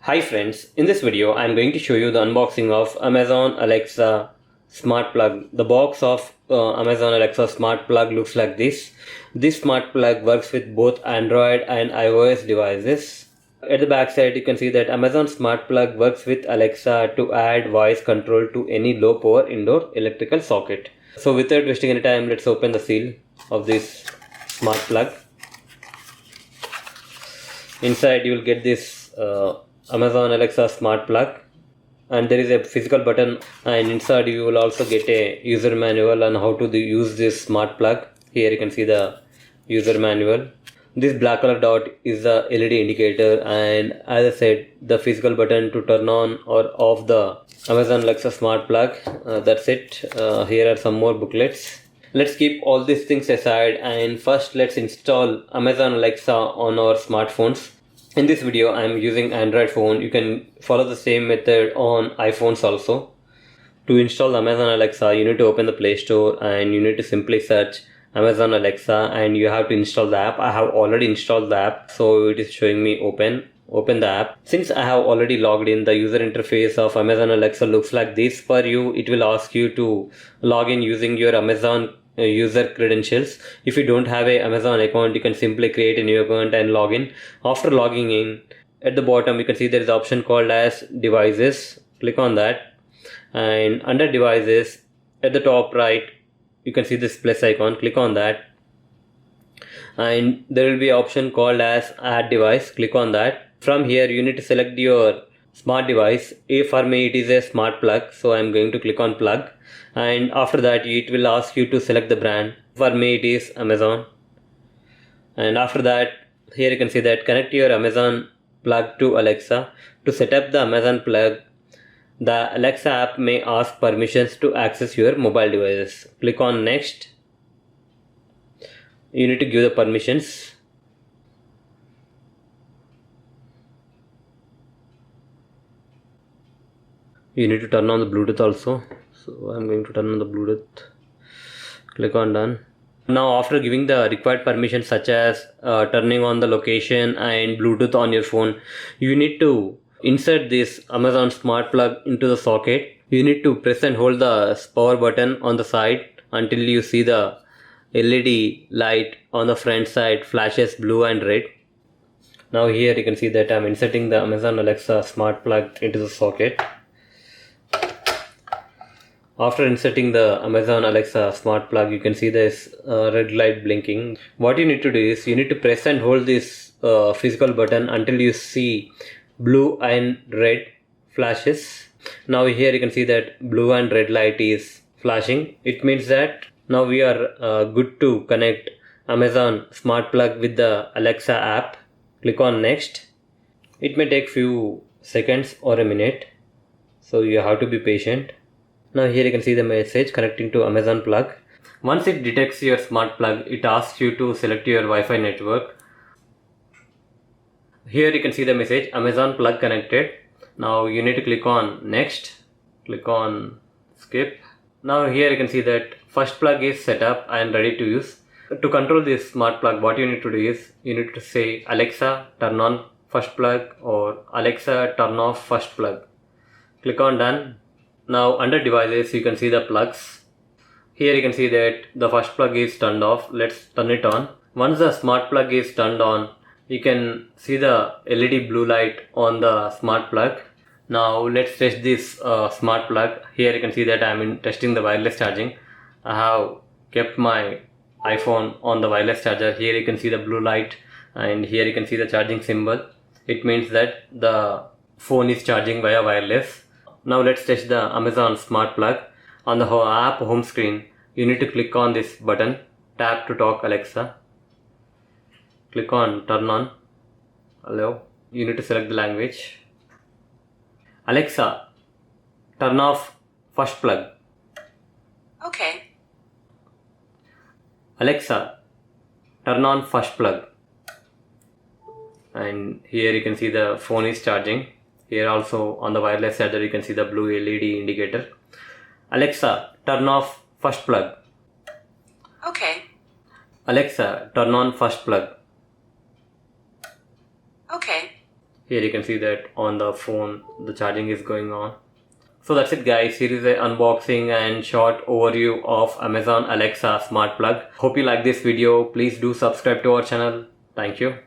Hi friends, in this video I am going to show you the unboxing of Amazon Alexa smart plug. The box of Amazon Alexa smart plug looks like this. This smart plug works with both Android and iOS devices. At the back side you can see that Amazon smart plug works with Alexa to add voice control to any low power indoor electrical socket. So without wasting any time, let's open the seal of this smart plug. Inside you will get this Amazon Alexa smart plug, and there is a physical button, and inside you will also get a user manual on how to use this smart plug. Here you can see the user manual. This black color dot is the LED indicator, and as I said, the physical button to turn on or off the Amazon Alexa smart plug. That's it. Here are some more booklets. Let's keep all these things aside, and first let's install Amazon Alexa on our smartphones. In this video I am using Android phone. You can follow the same method on iPhones also. To install Amazon Alexa, you need to open the Play Store and you need to simply search Amazon Alexa and you have to install the app. I have already installed the app, so it is showing me open the app. Since I have already logged in, the user interface of Amazon Alexa looks like this. For you, it will ask you to log in using your Amazon user credentials. If you don't have a Amazon account, you can simply create a new account and log in. After logging in, at the bottom you can see there is an option called as devices. Click on that, and under devices at the top right you can see this plus icon. Click on that, and there will be an option called as add device. Click on that. From here you need to select your smart device. For me it is a smart plug, so I am going to click on plug, and after that it will ask you to select the brand. For me it is Amazon, and after that here you can see that connect your Amazon plug to Alexa. To set up the Amazon plug, the Alexa app may ask permissions to access your mobile devices. Click on next. You need to give the permissions. You need to turn on the Bluetooth also, so I'm going to turn on the Bluetooth. Click on done. Now after giving the required permissions such as turning on the location and Bluetooth on your phone, you need to insert this Amazon smart plug into the socket. You need to press and hold the power button on the side until you see the LED light on the front side flashes blue and red. Now here you can see that I'm inserting the Amazon Alexa smart plug into the socket. After inserting the Amazon Alexa smart plug, you can see this red light blinking. What you need to do is you need to press and hold this physical button until you see blue and red flashes. Now here you can see that blue and red light is flashing. It means that now we are good to connect Amazon smart plug with the Alexa app. Click on next. It may take few seconds or a minute, so you have to be patient. Now here you can see the message connecting to Amazon plug. Once it detects your smart plug, it asks you to select your Wi-Fi network. Here you can see the message Amazon plug connected. Now you need to click on next. Click on skip. Now here you can see that first plug is set up and ready to use. To control this smart plug, what you need to do is you need to say Alexa turn on first plug or Alexa turn off first plug. Click on done. Now under devices you can see the plugs. Here you can see that the first plug is turned off. Let's turn it on. Once the smart plug is turned on, you can see the LED blue light on the smart plug. Now let's test this smart plug. Here you can see that I am testing the wireless charging. I have kept my iPhone on the wireless charger. Here you can see the blue light and here you can see the charging symbol. It means that the phone is charging via wireless. Now let's test the Amazon smart plug. On the app home screen, you need to click on this button, tap to talk Alexa. Click on turn on. Hello. You need to select the language. Alexa, turn off first plug. Okay. Alexa, turn on first plug. And here you can see the phone is charging. Here also on the wireless charger you can see the blue LED indicator. Alexa, turn off first plug. Okay. Alexa, turn on first plug. Okay. Here you can see that on the phone the charging is going on. So that's it guys, here is an unboxing and short overview of Amazon Alexa smart plug. Hope you like this video. Please do subscribe to our channel. Thank you.